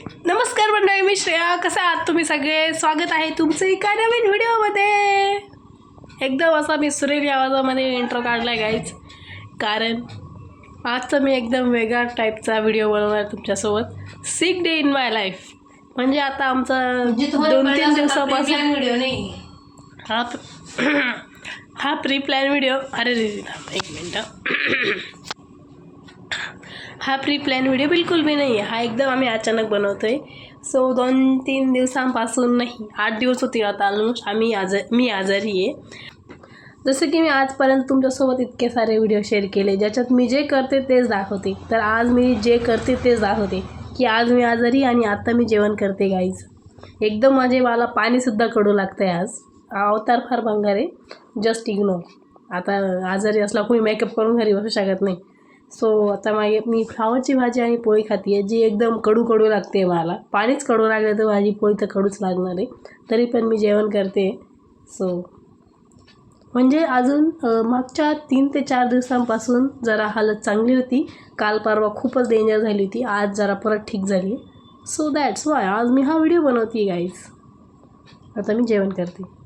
नमस्कार मंडळी, मी श्रेया. कसा आहात तुम्ही सगळे? स्वागत आहे तुमचं एका नवीन व्हिडिओमध्ये. एकदम असा मी सुरेल आवाजामध्ये इंट्रो काढला आहे गाईज, कारण आजचा मी एकदम वेगळा टाईपचा व्हिडिओ बनवणार तुमच्यासोबत. 6 डे इन माय लाईफ. म्हणजे आता आमचा 2-3 दिवसापासून व्हिडिओ नाही हा प्री प्लॅन व्हिडिओ. अरे एक मिनटं. हा प्री प्लॅन व्हिडिओ बिलकुल भी नाही आहे. हा एकदम आम्ही अचानक बनवतो आहे. सो 2-3 दिवसांपासून नाही, 8 दिवस होतील आता ऑलमोस्ट मी आजारी आहे. जसं की मी आजपर्यंत तुमच्यासोबत इतके सारे व्हिडिओ शेअर केले ज्याच्यात मी जे करते तेच दाखवते. तर आज मी जे करते तेच दाखवते की आज मी आजारी आणि आता मी जेवण करते गाईज. एकदम मला पाणीसुद्धा कडू लागतं आहे आज. अवतार फार भंगार आहे, जस्ट इग्नोर. आता आजारी असला कोणी मेकअप करून घरी बसू शकत नाही. सो आता मी फ्लावरची भाजी आणि पोळी खाते आहे, जी एकदम कडू लागते मला. पाणीच कडू लागलं तर भाजी पोळी तर कडूच लागणार आहे, तरी पण मी जेवण करते. सो म्हणजे अजून मागच्या 3 ते 4 दिवसांपासून जरा हालत चांगली होती. काल परवा खूपच डेंजर झाली होती, आज जरा परत ठीक झाली. सो दॅट्स वाय आज मी हा व्हिडिओ बनवते गाईज. आता मी जेवण करते.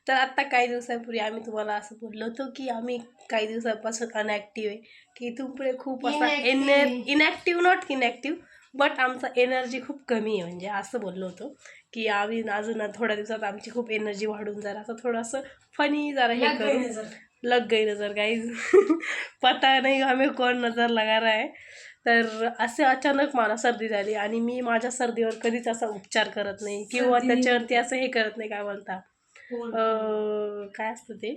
तर आत्ता काही दिवसांपूर्वी आम्ही तुम्हाला असं बोललो होतो की आम्ही काही दिवसांपासून अनॲक्टिव्ह आहे, की तुमपुढे खूप असा इनॅक्टिव्ह नॉट इनॅक्टिव्ह बट आमचा एनर्जी खूप कमी आहे. म्हणजे असं बोललो होतो की आम्ही अजून थोड्या दिवसात आमची खूप एनर्जी वाढून जरा असं थोडंसं फनी जरा हे करू. लग गई नजर गाईज. पता नाही हमें कौन नजर लगा रहा है. तर असे अचानक मला सर्दी झाली आणि मी माझ्या सर्दीवर कधीच असा उपचार करत नाही किंवा त्याच्यावरती असं हे करत नाही, काय बोलता काय असतं ते,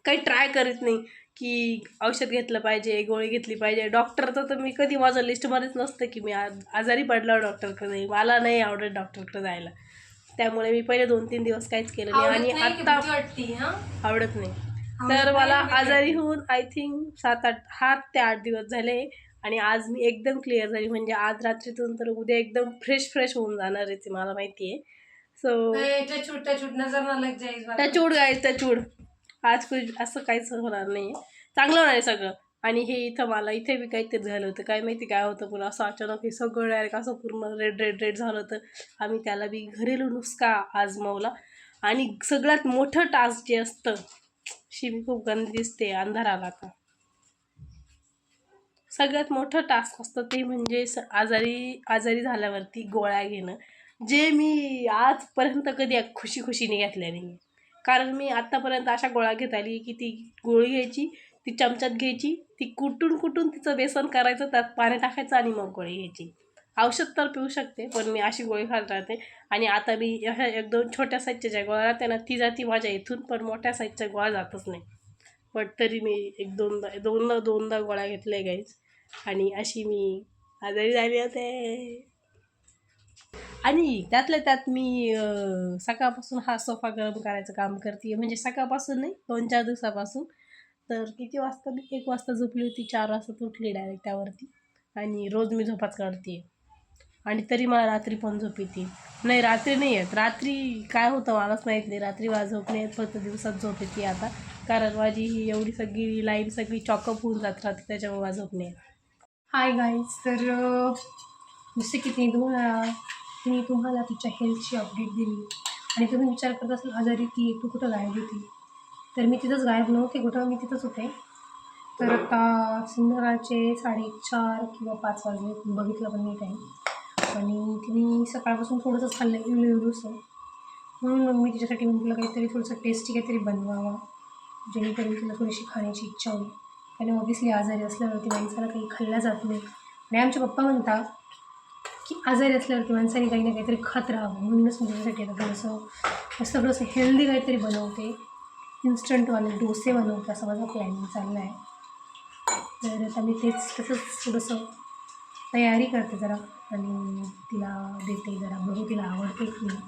काही ट्राय करत नाही की औषध घेतलं पाहिजे, गोळी घेतली पाहिजे. डॉक्टरचं तर मी कधी माझं लिस्टमध्येच नसतं की मी आजारी पडल्यावर डॉक्टरकडे जाईल. मला नाही आवडत डॉक्टरकडे जायला, त्यामुळे मी पहिले 2-3 दिवस काहीच केलं नाही आणि आत्ता आवडत नाही. तर मला आजारी होऊन आय थिंक 7 ते 8 दिवस झाले आणि आज मी एकदम क्लिअर झाली. म्हणजे आज रात्रीतून तर उद्या एकदम फ्रेश होऊन जाणार आहे ते मला माहिती आहे. So touchwood guys, touchwood. आज असं काहीच होणार नाही, चांगलं होणार आहे सगळं. आणि हे इथे बी काहीतरी झालं होतं, काय माहिती काय होतं पुन्हा. असं अचानक हे सगळं डायरेक्ट असं पूर्ण रेड झालं होतं. आम्ही त्याला बी घरेलू नुस्खा आजमावला. आणि सगळ्यात मोठं टास्क जे असतं, शिवी खूप गंदी दिसते अंधाराला आता, सगळ्यात मोठं टास्क असतं ते म्हणजे आजारी झाल्यावरती गोळ्या घेणं, जे मी आजपर्यंत कधी खुशीने घेतल्या नाही. कारण मी आत्तापर्यंत अशा गोळ्या घेत आली की ती गोळी घ्यायची, ती चमच्यात घ्यायची, ती कुटून तिचं बेसन करायचं, त्यात पाणी टाकायचं आणि मग गोळी घ्यायची. औषध तर पिऊ शकते पण मी अशी गोळी खात राहते. आणि आता मी अशा 1-2 छोट्या साईजच्या ज्या गोळ्या राहते ना, ती जाती माझ्या इथून, पण मोठ्या साईजच्या गोळ्या जातच नाही. बट तरी मी 1-2दा गोळ्या घेतल्या गाईज आणि अशी मी आजारी झाली होते. आणि त्यातल्या त्यात मी सकाळपासून हा सोफा गरम करायचं काम करते. म्हणजे सकाळपासून नाही, 2-4 दिवसापासून. तर किती वाजता मी 1 वाजता झोपली होती, 4 वाजता उठली डायरेक्ट त्यावरती. आणि रोज मी झोपाच काढते आणि तरी मला रात्री पण झोप येते. नाही, रात्री नाही येत. रात्री काय होतं मलाच माहीत नाही. रात्री मला झोप नाही येत, फक्त दिवसात झोप येते आता. कारण माझी ही एवढी सगळी लाईन सगळी चॉकअप होऊन जात राहते, त्याच्यामुळे मला झोप नाही येत. Hi guys. तर जसे की मी तुम्हाला तिच्या हेल्थची अपडेट दिली आणि तुम्ही विचार करत असाल आजारी तू कुठं गायब होती. तर मी तिथंच गायब नव्हते कुठं, मी तिथंच होते. तर आता संध्याकाळचे 4:30 किंवा 5 वाजले, बघितलं पण नाही टाईम. आणि तिने सकाळपासून थोडंसं खाल्लं इवलूसं, म्हणून मग मी तिच्यासाठी म्हटलं काहीतरी थोडंसं टेस्टी काहीतरी बनवावं, जेणेकरून तिला थोडीशी खाण्याची इच्छा होईल. आणि ऑब्व्हियसली आजारी असल्यावरती माणसाला काही खाल्लं जात नाही. आणि आमचे पप्पा म्हणतात की आजारी असल्यावरती माणसाने काही ना काहीतरी खात राहावं. म्हणूनच मी त्याच्यासाठी आता थोडंसं हेल्दी काहीतरी बनवते, इन्स्टंटवाले डोसे बनवते, असं माझं प्लॅनिंग चाललं आहे. तर आता मी तसंच थोडंसं तयारी करते जरा आणि तिला देते जरा, बघू तिला आवडते की नाही.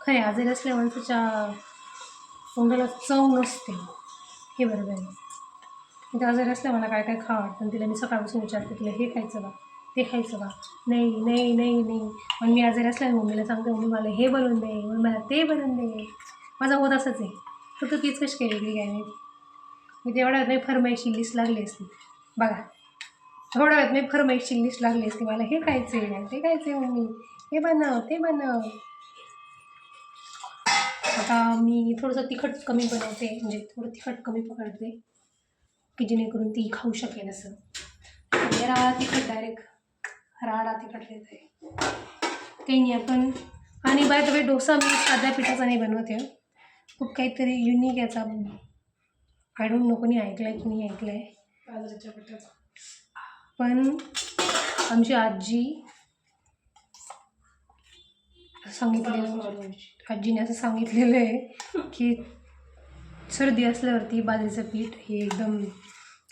खरे आजारी असल्या माणसाच्या तोंडाला चव नसते, हे बरोबर आहे. म्हणजे आजारी असल्या मला काय काय खावं वाटतं, तिला मी सकाळपासून विचारते तुला हे खायचं का, ते खायचं का, नाही. मग मी आजारी असल्याने मम्मीला सांगते, मम्मी मला हे बनवून दे, मग मला ते बनवून दे. माझा होत असंच आहे. फक्त तीच कशी काय वेगळी काय नाही. मी तेवढ्या नाही फरमाईशी लिस्ट लागली असती बघा. थोड्या वेळात मी फरमाईशची लिस्ट लागली असते मला हे खायचे ते खायचे मम्मी हे बनव ते बनव. आता मी थोडंसं तिखट कमी बनवते म्हणजे थोडं तिखट कमी पकडते की जेणेकरून ती खाऊ शकेल असं. म्हणजे राळा तिखट डायरेक्ट राळा तिखट देते काही नाही आपण. आणि बाय द वे डोसा मी साध्या पिठाचा नाही बनवते खूप काहीतरी युनिक याचा आय डोंट नो कोणी ऐकलं आहे की नाही ऐकलं आहे बाजरीच्या पिठाचा. पण आमची आजी आजीने असं सांगितलेलं आहे की सर्दी असल्यावरती बाजरीचं पीठ हे एकदम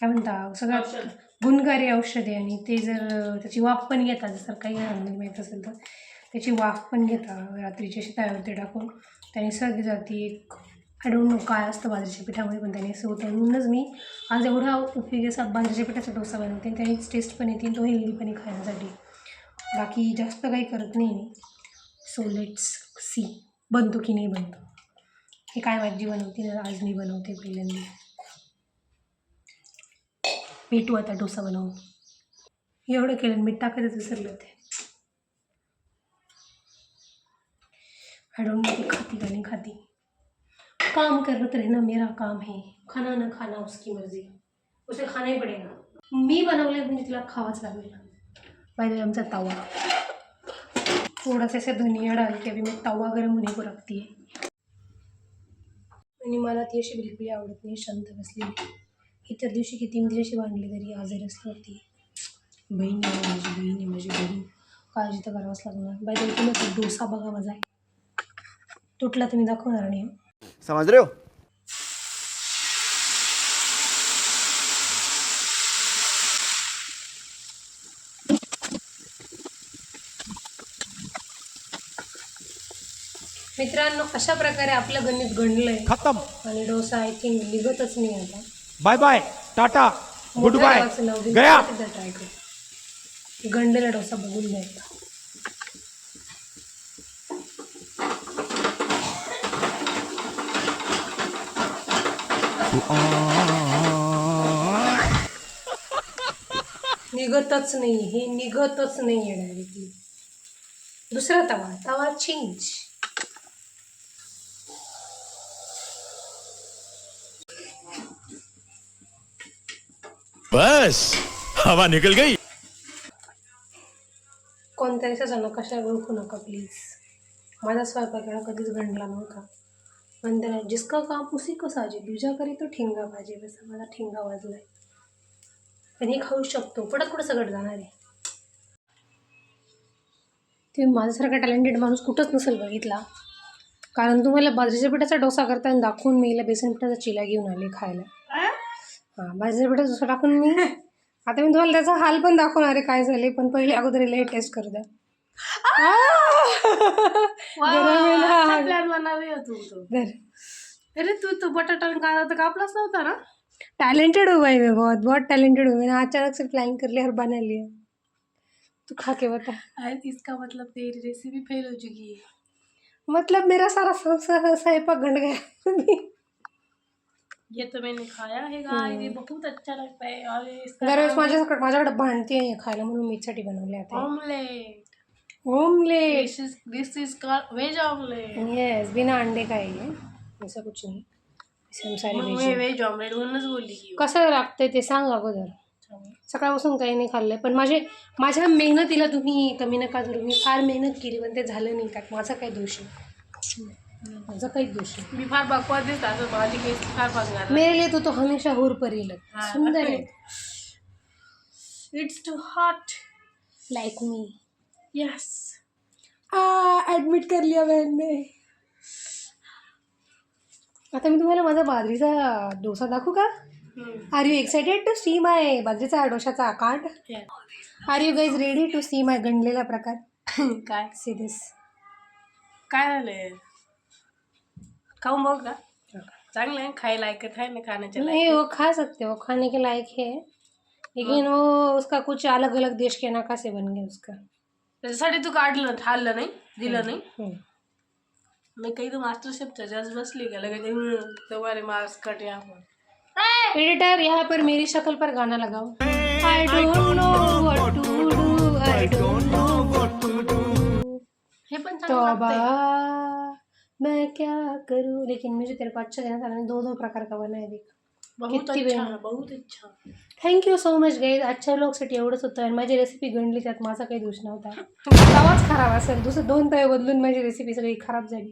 काय म्हणता सगळ्यात गुणकारी औषध आहे. आणि ते जर त्याची वाफ पण घेतात जसं काही घरांमध्ये माहीत असेल तर त्याची वाफ पण घेतात रात्रीची अशी तव्यावरती टाकून त्याने सर्दी जाती. एक आय डोंट नो काय असतं बाजरीच्या पिठामध्ये पण त्याने असं होतं. म्हणूनच मी आज एवढा उपयोगी असा बाजरीच्या पिठाचा डोसा बनवते आणि त्यानेच टेस्ट पण येते तो हेल्दी पण आहे खाण्यासाठी. बाकी जास्त काही करत नाही मी. सो लेट्स सी बनतो की नाही बनतो. हे काय माझी बनवते ना आज मी बनवते पहिल्यांदा. भेटू आता डोसा बनवून. एवढं केलं मीठ टाकायचं विसरलं ते. आय डोंट नो ती खाती का नाही खाती. काम करना तो रहना मेरा काम है खाना ना खाना उसकी मर्जी उसे खाना ही पडेगा. मी बनवले म्हणजे तिला खावाच लागेल. बाय आमचा तवा थोडासा ऐसा धनिया डाल के अभी मैं तवा गरम होने को रखती है. आणि मला ती अशी बिलकुल आवडत नाही शांत बसलेली. इतर दिवशी किती मी तिच्याशी भांडली तरी आजारी असल्यावरती बहीण आहे माझी बहीण काळजी तर करावंच लागणार. बाय द वे तुम्ही डोसा बघा माझा तुटला तुम्ही दाखवणार नाही समझ रहे हो. मित्रांनो अशा प्रकारे आपलं गणित गणलंय खत्म. आणि डोसा आय थिंक निघतच नाही आता. Bye bye tata good bye गया. ट्राय करू गणलेला डोसा बघून घ्यायचा. निघतच नाही हे निघतच नाही आहे डायरेक्टली. दुसरा तवा चेंज. बस हवा निकल गई. कोणत्याही सजांना कशा ओळखू नका प्लीज. माझा स्वयंपाकाला कधीच गणला नव्हता. पण त्याला जिसका काम उसी को साजे तुझ्या करी तो ठेंगा पाहिजे जसा माझा ठेंगा वाजलाय. पण हे खाऊ शकतो पडत कुठं सगळं जाणार आहे. ते माझ्यासारखा टॅलेंटेड माणूस कुठंच नसेल बघितला. कारण तुम्हाला बाजरीच्या पिठाचा डोसा करताना दाखवून मी हिला बेसन पिठाचा चिला घेऊन आले खायला. हां बाजरीच्या पिठाचा डोसा टाकून मी आता मी तुम्हाला त्याचा हाल पण दाखवणार आहे काय झाले. पण पहिले अगोदर हिला हे टेस्ट करू द्या. प्लॅन बनावे अरे तू बटाटा कांदा तर कापलाच नव्हता ना. टैलेंटेड हूँ भाई मैं बहुत टैलेंटेड हूँ. मैंने अचानक से प्लान कर लिया और बना लिया. तू खा के बता. इसका मतलब तेरी रेसिपी फेल हो चुकी है. मतलब मेरा सारा स्वयंपाक गंड गया. ये तो मैंने खाया है गाइस ये बहुत अच्छा लगता है. और इसका दरवेळेस माझ्याकडे भांडते आहे खायला म्हणून मीसाठी बनवले आता. Omelette this is called veg omelette. Yes बिना अंडे का है ऐसा कुछ नहीं. हम सारे मैं वेज ऑमलेट म्हणूनच बोलली की कसं लागतंय ते सांग अगोदर. सकाळपासून काही नाही खाल्लंय पण माझ्या मेहनतीला तुम्ही कमी नका धरू. मी फार मेहनत केली पण ते झालं नाही. त्यात माझा काही दोष आहे. माझा काही दोष आहे. मी फार बकवास दिसत असं माझी केस फार बघणार. मेरे लिए तो हमेशा हुर पर ही लगता है. सुंदर है. It's too hot like me. Yes admit कर लिया मैंने. आता मी तुम्हाला माझा बाजरीचा डोसा दाखवू का. Are you excited to see my बाजरीचा डोशाचा आकार. Are you guys ready to see my गणलेला प्रकार. काय सी दिस. काय झालंय खाऊन बघ का. चांगलं आहे खायला ऐकत है ना खाण्याच्या नहीं वो खा सकते हो खाने के लायक है लेकिन वो उसका कुछ अलग अलग देश के नाका से बन गया उसका. त्याच्यासाठी तू काढलं खाल्लं नाही दिलं नाही. मी काही तो मास्टर शेफच्या जज बसली का लगेच तुम्हारे मार्क्स कट यहाँ पर. एडिटर यहाँ पर मेरी शक्ल पर गाना लगाओ. I don't know what to do. I don't know what to do. हे पण तौबा चांगलं लागतंय. मैं क्या करूँ लेकिन मुझे तेरे को अच्छा देना था मैंने दो प्रकार का बनाया देख बहुत किती अच्छा वेळ. बहुत अच्छा. Thank you so much guys. आजच्या व्लॉगसाठी एवढंच होतं आणि माझी रेसिपी गणली त्यात माझा काही दोष नव्हता. तवाच खराब असेल दुसरं 2 तवे बदलून माझी रेसिपी सगळी खराब झाली.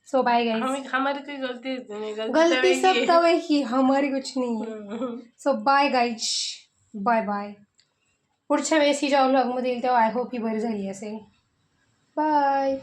So bye guys. हमारी कोई गलती नहीं, गलती सब तवे तवे की हमारी कुछ नहीं है. की. So bye guys. Bye bye. पुढच्या वेळेस ही जेव्हा व्लॉगमध्ये येईल तेव्हा आय होप ही बरी झाली असेल. बाय.